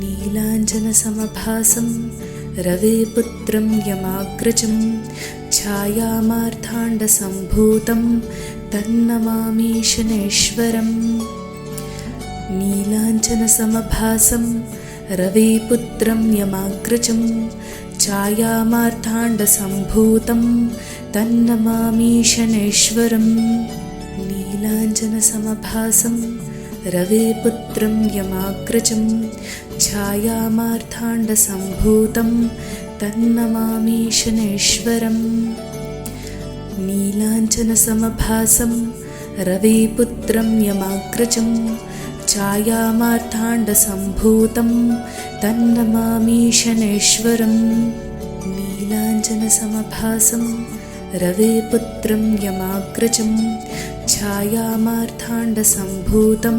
नीलाञ्जनसमभासं रविपुत्रं यमाग्रजं छायामार्ताण्डसम्भूतं तन्नमामि शनैश्वरम्। नीलाञ्जनसमभासं रविपुत्रं यमाग्रजं छायामार्ताण्डसम्भूतं तन्नमामि शनैश्वरम्। नीलाञ्जनसमभासं रविपुत्रं यमाग्रजं छायामार्ताण्डसम्भूतं तन्नमामि शनैश्वरम्। नीलाञ्जनसमभासं रविपुत्रं यमाग्रजं छायामार्ताण्डसम्भूतं तन्नमामि शनैश्वरम्। नीलाञ्जनसमभासं रविपुत्रं यमाग्रजं छायामार्ताण्डसम्भूतं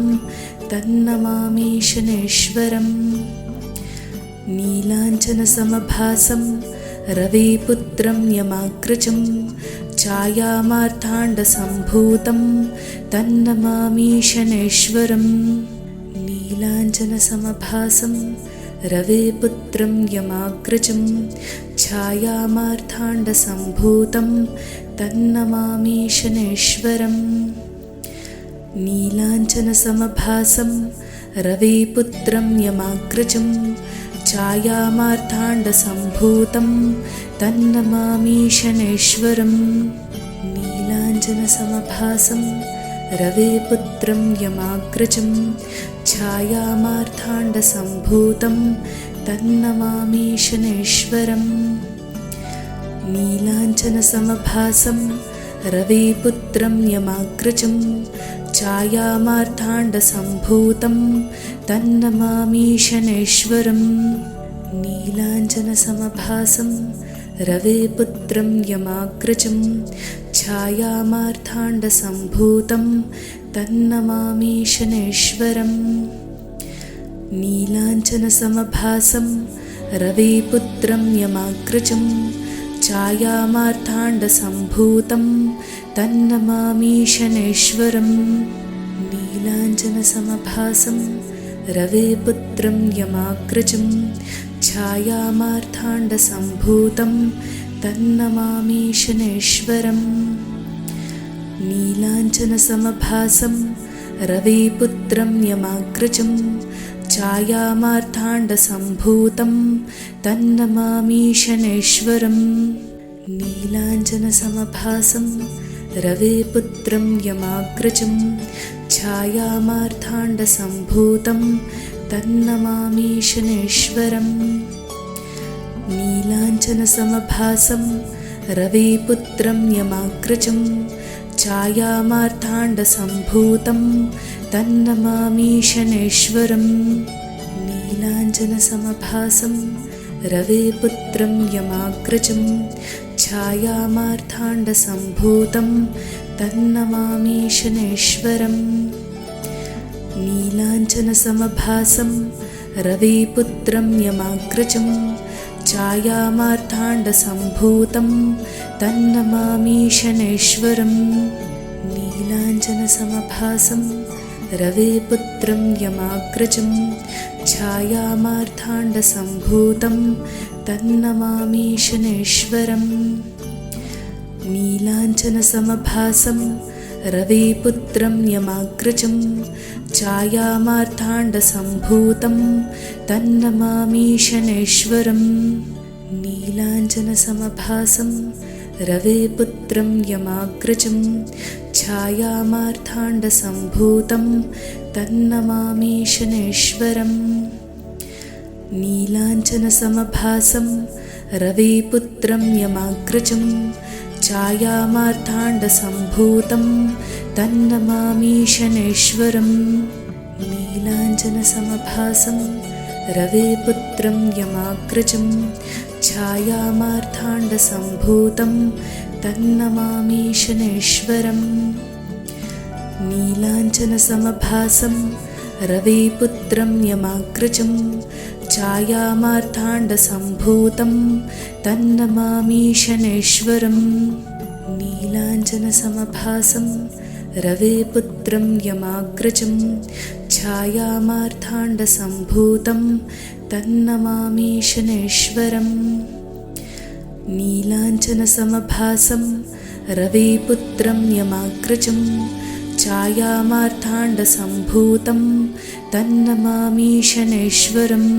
तन्नमामि शनैश्वरम्। नीलाञ्जनसमभासं रविपुत्रं यमाग्रजं छायामार्ताण्डसम्भूतं तन्नमामि शनैश्वरम्। नीलाञ्जनसमभासं रविपुत्रं यमाग्रजं छायामार्ताण्डसम्भूतं तन्नमामि शनैश्वरम्। नीलाञ्जनसमभासं रविपुत्रं यमाग्रजं छायामार्ताण्डसम्भूतं तन्नमामि शनैश्वरम्। नीलाञ्जनसमभासं रविपुत्रं यमाग्रजं छायामार्ताण्डसम्भूतं तन्नमामि शनैश्वरम्। नीलाञ्जनसमभासं रविपुत्रं यमाग्रजं छायामार्ताण्डसम्भूतं तन्नमामि शनैश्वरम्। नीलाञ्जनसमभासं रविपुत्रं यमाग्रजं छायामार्ताण्डसम्भूतं तन्नमामि शनैश्वरम्। नीलाञ्जनसमभासं रविपुत्रं यमाग्रजं छायामार्ताण्डसम्भूतं तन्नमामि शनैश्वरम्। नीलाञ्जनसमभासं रविपुत्रं यमाग्रजं छायामार्ताण्डसम्भूतं तन्नमामि शनैश्वरम्। नीलाञ्जनसमभासं रविपुत्रं यमाग्रजं छायामार्ताण्डसम्भूतं तन्नमामि शनैश्वरम्। नीलाञ्जनसमभासं रविपुत्रं यमाग्रजं छायामार्ताण्डसम्भूतं तन्नमामि शनैश्वरम्। नीलाञ्जनसमभासं रविपुत्रं यमाग्रजं छायामार्ताण्डसम्भूतं तन्नमामि शनैश्वरम्। नीलाञ्जनसमभासं रविपुत्रं यमाग्रजं छायामार्ताण्डसम्भूतं तन्नमामि शनैश्वरम्। नीलाञ्जनसमभासं रविपुत्रं यमाग्रजं छायामार्ताण्डसम्भूतं तन्नमामि शनैश्वरम्। नीलाञ्जनसमभासं रविपुत्रं यमाग्रजं छायामार्ताण्डसम्भूतं तन्नमामि शनैश्वरम्। नीलाञ्जनसमभासं रविपुत्रं यमाग्रजं छायामार्ताण्डसम्भूतं तन्नमामि शनैश्वरम्। नीलाञ्जनसमभासं रविपुत्रं यमाग्रजं छायामार्ताण्डसम्भूतं तन्नमामि शनैश्वरम्। नीलाञ्जनसमभासं रविपुत्रं यमाग्रजं छायामार्ताण्डसम्भूतं तन्नमामि शनैश्वरम्। नीलाञ्जनसमभासं रविपुत्रं यमाग्रजं छायामार्ताण्डसम्भूतं तन्नमामि शनैश्वरम्। नीलाञ्जनसमभासं रविपुत्रं यमाग्रजं छायामार्ताण्डसम्भूतं तन्नमामि शनैश्वरम्। नीलाञ्जनसमभासं रविपुत्रं यमाग्रजं छायामार्ताण्डसम्भूतं तन्नमामि शनैश्वरम्। नीलाञ्जनसमभासं रविपुत्रं यमाग्रजं छायामार्ताण्डसम्भूतं तन्नमामि शनैश्वरम्।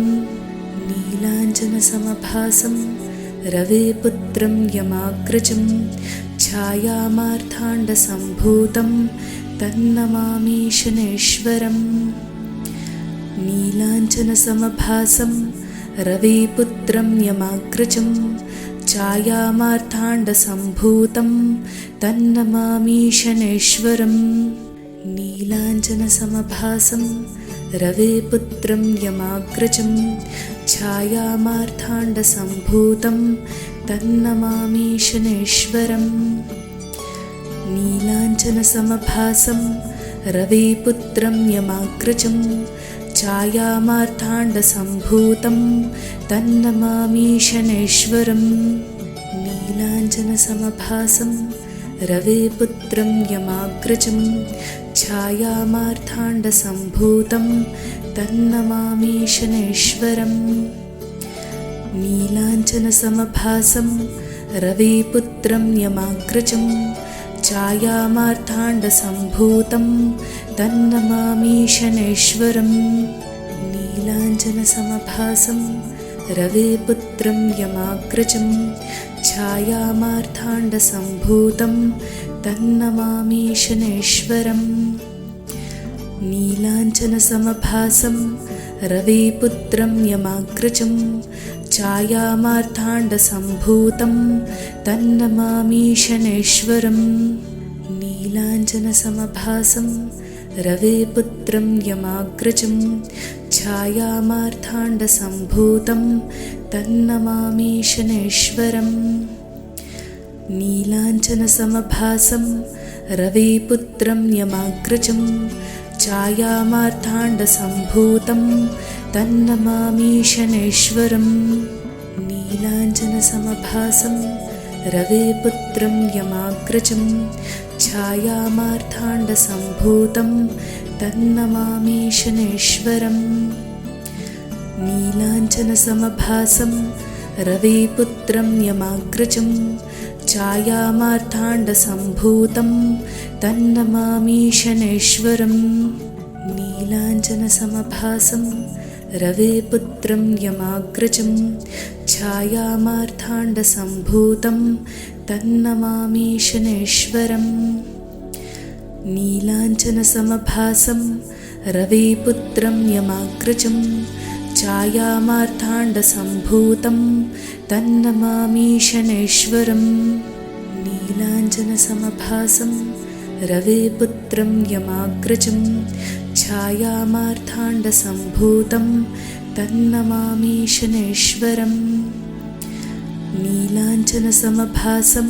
नीलाञ्जनसमभासं रविपुत्रं यमाग्रजं छायामार्ताण्डसम्भूतं तन्नमामि शनैश्वरम्। नीलाञ्जनसमभासं रविपुत्रं यमाग्रजं छायामार्ताण्डसम्भूतं तन्नमामि शनैश्वरम्। नीलाञ्जनसमभासं रविपुत्रं यमाग्रजं छायामार्ताण्डसम्भूतं तन्नमामि शनैश्वरम्। नीलाञ्जनसमभासं रविपुत्रं यमाग्रजं छायामार्ताण्डसम्भूतं तन्नमामि शनैश्वरम्। नीलाञ्जनसमभासं रविपुत्रं यमाग्रजं छायामार्ताण्डसम्भूतं तन्नमामि शनैश्वरम्। नीलाञ्जनसमभासं रविपुत्रं यमाग्रजं छायामार्ताण्डसम्भूतं तन्नमामि शनैश्वरम्। नीलाञ्जनसमभासं रविपुत्रं यमाग्रजं छायामार्ताण्डसम्भूतं तन्नमामि शनैश्वरम्। नीलाञ्जनसमभासं रविपुत्रं यमाग्रजं छायामार्ताण्डसम्भूतं तन्नमामि शनैश्वरम्। नीलाञ्जनसमभासं रविपुत्रं यमाग्रजं छायामार्ताण्डसम्भूतं तन्नमामि शनैश्वरम्। नीलाञ्जनसमभासं रविपुत्रं यमाग्रजं छायामार्ताण्डसम्भूतं तन्नमामि शनैश्वरम्। नीलाञ्जनसमभासं रविपुत्रं यमाग्रजं छायामार्ताण्डसम्भूतं तन्नमामि शनैश्वरम्। नीलाञ्जनसमभासं रविपुत्रं यमाग्रजं छायामार्ताण्डसम्भूतं तन्नमामि शनैश्वरम्। नीलाञ्जनसमभासं रविपुत्रं यमाग्रजं छायामार्ताण्डसम्भूतं तन्नमामि शनैश्वरम्। नीलाञ्जनसमभासं रविपुत्रं यमाग्रजं छायामार्ताण्डसम्भूतं तन्नमामि शनैश्वरम्। नीलाञ्जनसमभासं रविपुत्रं यमाग्रजं छायामार्ताण्डसम्भूतं तन्नमामि शनैश्वरम्। नीलाञ्जनसमभासं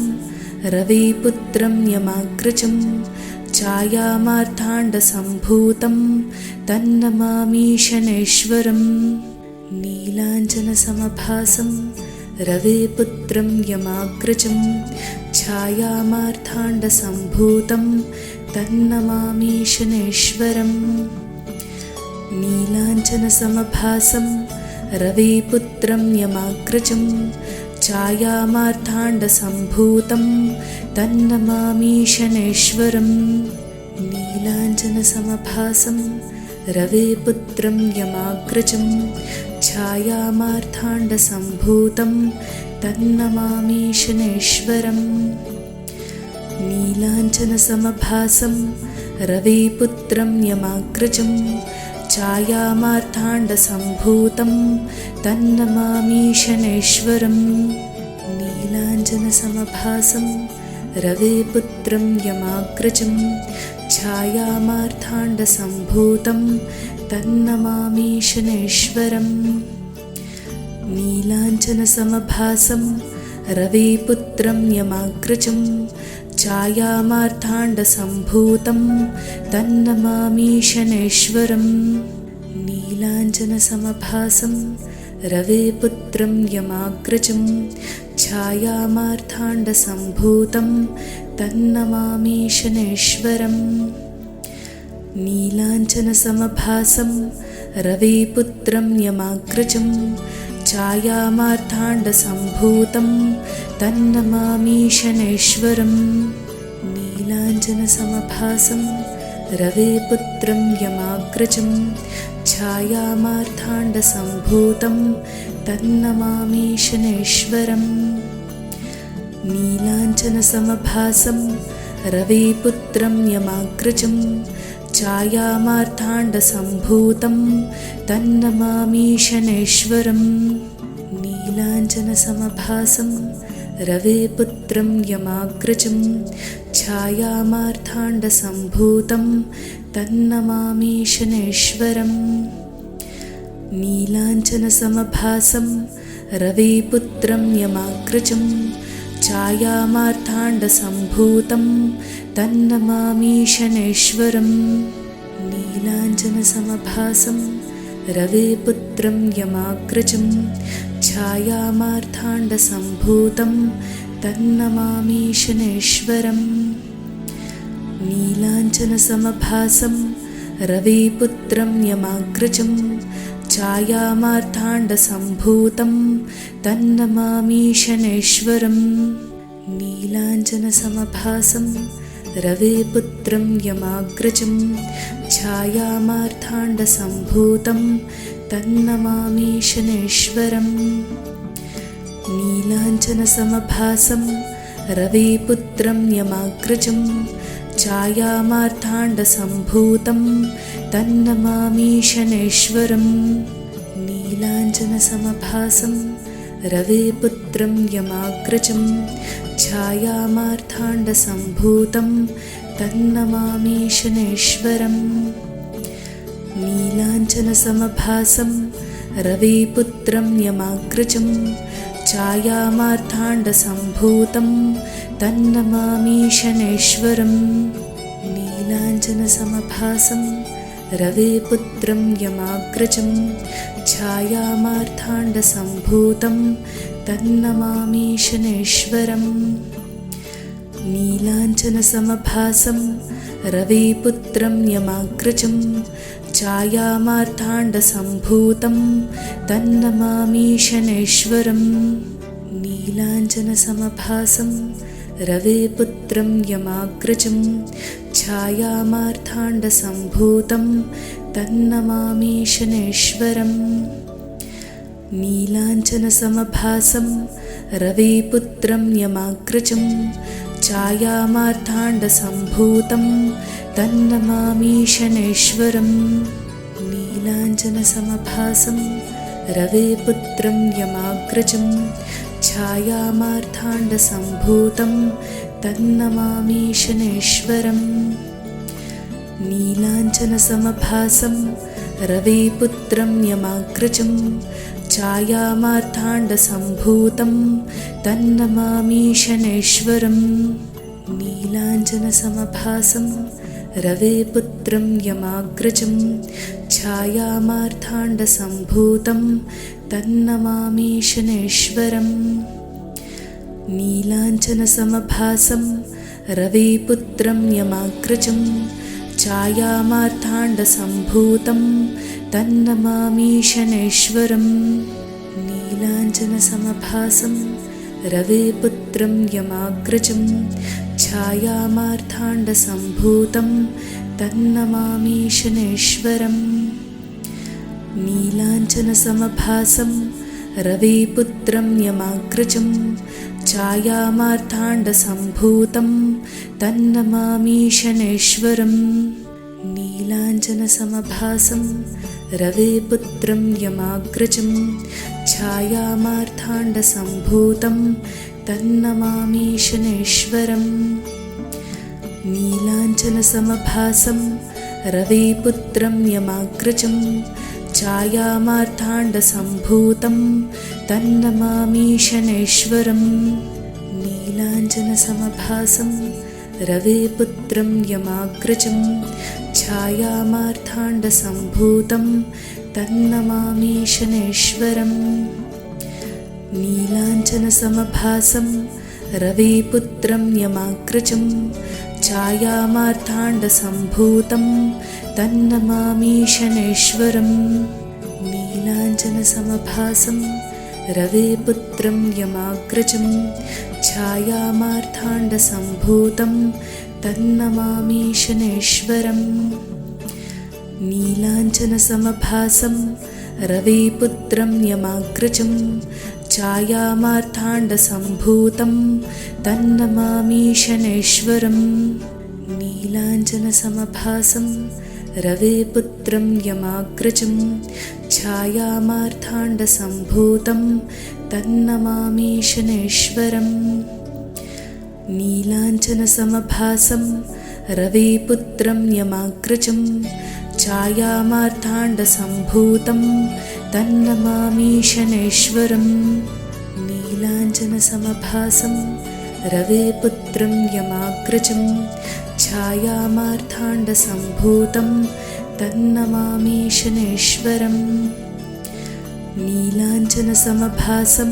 रविपुत्रं यमाग्रजं छायामार्ताण्डसम्भूतं तन्नमामि शनैश्वरम्। नीलाञ्जनसमभासं रविपुत्रं यमाग्रजं छायामार्ताण्डसम्भूतं तन्नमामि शनैश्वरम्। नीलाञ्जनसमभासं रविपुत्रं यमाग्रजं छायामार्ताण्डसम्भूतं तन्नमामि शनैश्वरम्। नीलाञ्जनसमभासं रविपुत्रं यमाग्रजं छायामार्ताण्डसम्भूतं तन्नमामि शनैश्वरम्। नीलाञ्जनसमभासं रविपुत्रं यमाग्रजं छायामार्ताण्डसम्भूतं तन्नमामि शनैश्वरम्। नीलाञ्जनसमभासं रविपुत्रं यमाग्रजं छायामार्ताण्डसम्भूतं तन्नमामि शनैश्वरम्। नीलाञ्जनसमभासं रविपुत्रं यमाग्रजं छायामार्ताण्डसम्भूतं तन्नमामि शनैश्वरम्। नीलाञ्जनसमभासं रविपुत्रं यमाग्रजं छायामार्ताण्डसम्भूतं तन्नमामि शनैश्वरम्। नीलाञ्जनसमभासं रविपुत्रं यमाग्रजं छायामार्ताण्डसम्भूतं तन्नमामि शनैश्वरम्। नीलाञ्जनसमभासं रविपुत्रं यमाग्रजं छायामार्ताण्डसम्भूतं तन्नमामि शनैश्वरम्। नीलाञ्जनसमभासं रविपुत्रं यमाग्रजं छायामार्ताण्डसम्भूतं तन्नमामि शनैश्वरम्। नीलाञ्जनसमभासं रविपुत्रं यमाग्रजं छायामार्ताण्डसम्भूतं तन्नमामि शनैश्वरम्। नीलाञ्जनसमभासं रविपुत्रं यमाग्रजं छायामार्ताण्डसम्भूतं तन्नमामि शनैश्वरम्। नीलाञ्जनसमभासं रविपुत्रं यमाग्रजं छायामार्ताण्डसम्भूतं तन्नमामि शनैश्वरम्। नीलाञ्जनसमभासं रविपुत्रं यमाग्रजं छायामार्ताण्डसम्भूतं तन्नमामि शनैश्वरम्। नीलाञ्जनसमभासं रविपुत्रं यमाग्रजं छायामार्ताण्डसम्भूतं तन्नमामि शनैश्वरम्। नीलाञ्जनसमभासं रविपुत्रं यमाग्रजं छायामार्ताण्डसम्भूतं तन्नमामि शनैश्वरम्। नीलाञ्जनसमभासं रविपुत्रं यमाग्रजं छायामार्ताण्डसम्भूतं तन्नमामि शनैश्वरम्। नीलाञ्जनसमभासं रविपुत्रं यमाग्रजं छायामार्ताण्डसम्भूतं तन्नमामि शनैश्वरम्। नीलाञ्जनसमभासं रविपुत्रं यमाग्रजं छायामार्ताण्डसम्भूतं तन्नमामि शनैश्वरम्। नीलाञ्जनसमभासं रविपुत्रं यमाग्रजं छायामार्ताण्डसम्भूतं तन्नमामि शनैश्वरम्। नीलाञ्जनसमभासं रविपुत्रं यमाग्रजं छायामार्ताण्डसम्भूतं तन्नमामि शनैश्वरम्। नीलाञ्जनसमभासं रविपुत्रं यमाग्रजं छायामार्ताण्डसम्भूतं तन्नमामि शनैश्वरम्। नीलाञ्जनसमभासं रविपुत्रं यमाग्रजं छायामार्ताण्डसम्भूतं तन्नमामि शनैश्वरम्। नीलाञ्जनसमभासं रविपुत्रं यमाग्रजं छायामार्ताण्डसम्भूतं तन्नमामि शनैश्वरम्। नीलाञ्जनसमभासं रविपुत्रं यमाग्रजं छायामार्ताण्डसम्भूतं तन्नमामि शनैश्वरम्। नीलाञ्जनसमभासं रविपुत्रं यमाग्रजं छायामार्ताण्डसम्भूतं तन्नमामि शनैश्वरम्। नीलाञ्जनसमभासं रविपुत्रं यमाग्रजं छायामार्ताण्डसम्भूतं तन्नमामि शनैश्वरम्। नीलाञ्जनसमभासं रविपुत्रं यमाग्रजं छायामार्ताण्डसम्भूतं तन्नमामि शनैश्वरम्। नीलाञ्जनसमभासं रविपुत्रं यमाग्रजं छायामार्ताण्डसम्भूतं तन्नमामि शनैश्वरम्। नीलाञ्जनसमभासं रविपुत्रं यमाग्रजं छायामार्ताण्डसम्भूतं तन्नमामि शनैश्वरम् नीलाञ्जनसमभासं रविपुत्रं यमाग्रजं छायामार्ताण्डसम्भूतं तन्नमामि शनैश्वरम् नीलाञ्जनसमभासं रविपुत्रं यमाग्रजं छायामार्ताण्डसम्भूतं तन्नमामि शनैश्वरम् नीलाञ्जनसमभासं रविपुत्रं यमाग्रजं छायामार्ताण्डसम्भूतं तन्नमामि शनैश्वरम् नीलाञ्जनसमभासं रविपुत्रं यमाग्रजं छायामार्ताण्डसम्भूतं तन्नमामि शनैश्वरम् नीलाञ्जनसमभासं रविपुत्रं यमाग्रजं छायामार्ताण्डसम्भूतं तन्नमामि शनैश्वरम् नीलाञ्जनसमभासं रविपुत्रं यमाग्रजं छायामार्ताण्डसम्भूतं तन्नमामि शनैश्वरम् नीलाञ्जनसमभासं रविपुत्रं यमाग्रजं छायामार्ताण्डसम्भूतं तन्नमामि शनैश्वरम् नीलाञ्जनसमभासं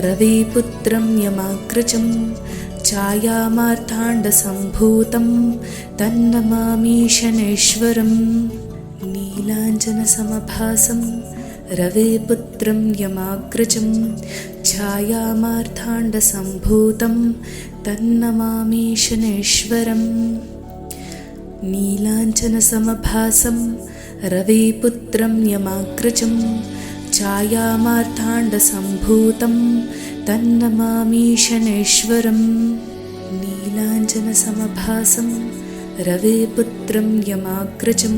रविपुत्रं यमाग्रजं छायामार्ताण्डसम्भूतं तन्नमामि शनैश्वरम् नीलाञ्जनसमभासं रविपुत्रं यमाग्रजं छायामार्ताण्डसम्भूतं तन्नमामि शनैश्वरम् नीलाञ्जनसमभासं रविपुत्रं यमाग्रजं छायामार्ताण्डसम्भूतं तन्नमामि शनैश्वरम् नीलाञ्जनसमभासं रविपुत्रं यमाग्रजं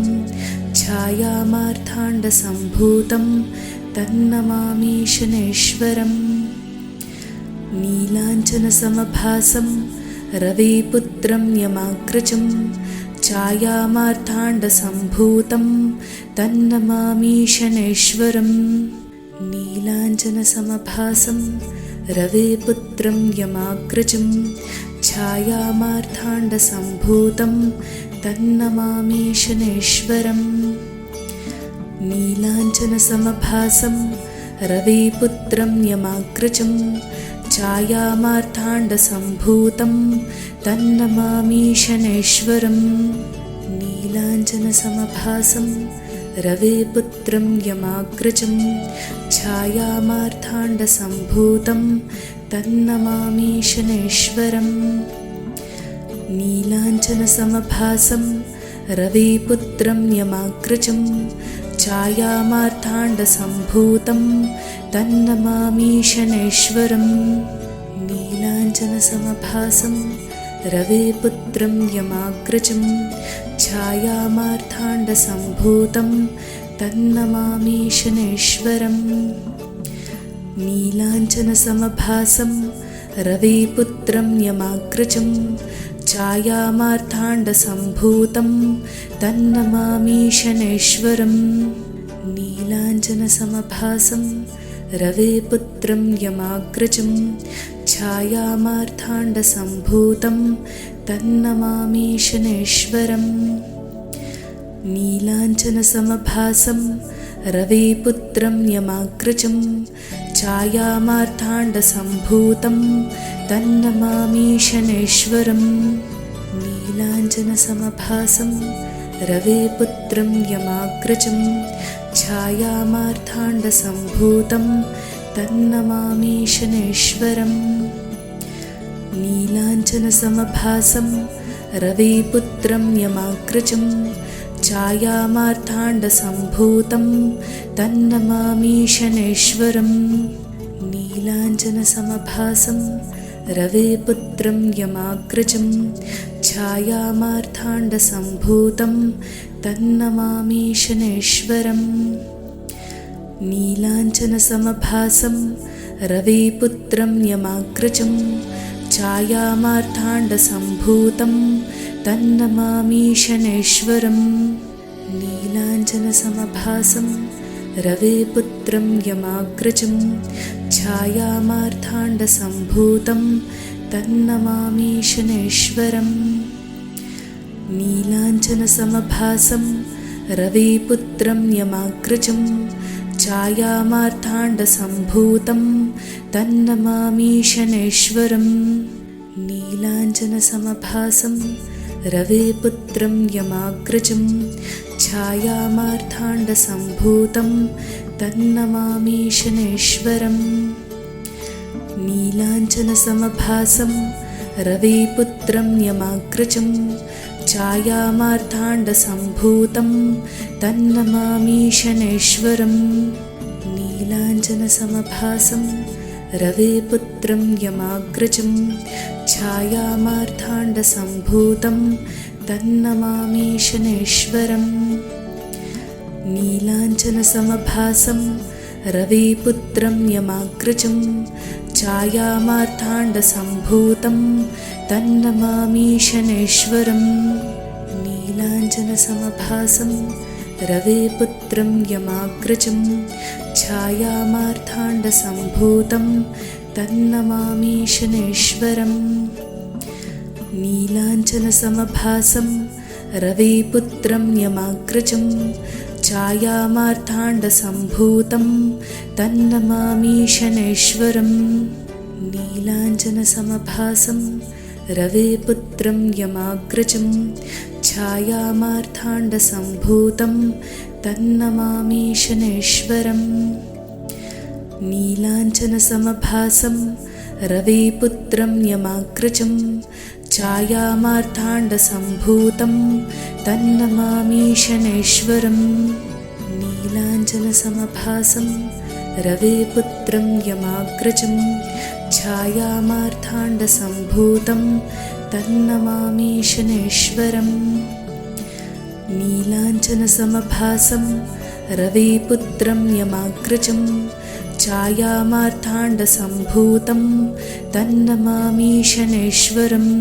छायामार्ताण्डसम्भूतं तन्नमामि शनैश्वरम् नीलाञ्जनसमभासं रविपुत्रं यमाग्रजं छायामार्ताण्डसम्भूतं तन्नमामि शनैश्वरम् नीलाञ्जनसमभासं रविपुत्रं यमाग्रजं छायामार्ताण्डसम्भूतं तन्नमामि शनैश्वरम् नीलाञ्जनसमभासं रविपुत्रं यमाग्रजं छायामार्ताण्डसम्भूतं तन्नमामि शनैश्वरम् नीलाञ्जनसमभासं रविपुत्रं यमाग्रजं छायामार्ताण्डसम्भूतं तन्नमामि शनैश्वरम् नीलाञ्जनसमभासं रविपुत्रं यमाग्रजं छायामार्ताण्डसम्भूतं तन्नमामि शनैश्वरम् नीलाञ्जनसमभासं रविपुत्रं यमाग्रजं छायामार्ताण्डसम्भूतं तन्नमामि शनैश्वरम् नीलाञ्जनसमभासं रविपुत्रं यमाग्रजं छायामार्ताण्डसम्भूतं तन्नमामि शनैश्वरम् नीलाञ्जनसमभासं रविपुत्रं यमाग्रजं छायामार्ताण्डसम्भूतं तन्नमामि शनैश्वरम् नीलाञ्जनसमभासं रविपुत्रं यमाग्रजं छायामार्ताण्डसम्भूतं तन्नमामि शनैश्वरम् नीलाञ्जनसमभासं रविपुत्रं यमाग्रजं छायामार्ताण्डसम्भूतं तन्नमामि शनैश्वरम् नीलाञ्जनसमभासं रविपुत्रं यमाग्रजं छायामार्ताण्डसम्भूतं तन्नमामि शनैश्वरम् नीलाञ्जनसमभासं रविपुत्रं यमाग्रजं छायामार्ताण्डसम्भूतं तन्नमामि शनैश्वरम् नीलाञ्जनसमभासं रविपुत्रं यमाग्रजं छायामार्ताण्डसम्भूतं तन्नमामि शनैश्वरम् नीलाञ्जनसमभासं रविपुत्रं यमाग्रजं छायामार्ताण्डसम्भूतं तन्नमामि शनैश्वरम् नीलाञ्जनसमभासं रविपुत्रं यमाग्रजं छायामार्ताण्डसम्भूतं तन्नमामि शनैश्वरम् नीलाञ्जनसमभासं रविपुत्रं यमाग्रजं छायामार्ताण्डसम्भूतं तन्नमामि शनैश्वरम् नीलाञ्जनसमभासं रविपुत्रं यमाग्रजं छायामार्ताण्डसम्भूतं तन्नमामि शनैश्वरम् नीलाञ्जनसमभासं रविपुत्रं यमाग्रजं छायामार्ताण्डसम्भूतं तन्नमामि शनैश्वरम् नीलाञ्जनसमभासं रविपुत्रं यमाग्रजं छायामार्ताण्डसम्भूतं तन्नमामि शनैश्वरम् नीलाञ्जनसमभासं रविपुत्रं यमाग्रजं छायामार्ताण्डसम्भूतं तन्नमामि शनैश्वरम् नीलाञ्जनसमभासं रविपुत्रं यमाग्रजं छायामार्ताण्डसम्भूतं तन्नमामि शनैश्वरम् नीलाञ्जनसमभासं रविपुत्रं यमाग्रजं छायामार्ताण्डसम्भूतं तन्नमामि शनैश्वरम् नीलाञ्जनसमभासं रविपुत्रं यमाग्रजं छायामार्ताण्डसम्भूतं तन्नमामि शनैश्वरम् नीलाञ्जनसमभासं रविपुत्रं यमाग्रजं छायामार्ताण्डसम्भूतं तन्नमामि शनैश्वरम् नीलाञ्जनसमभासं रविपुत्रं यमाग्रजं छायामार्ताण्डसम्भूतं तन्नमामि शनैश्वरम्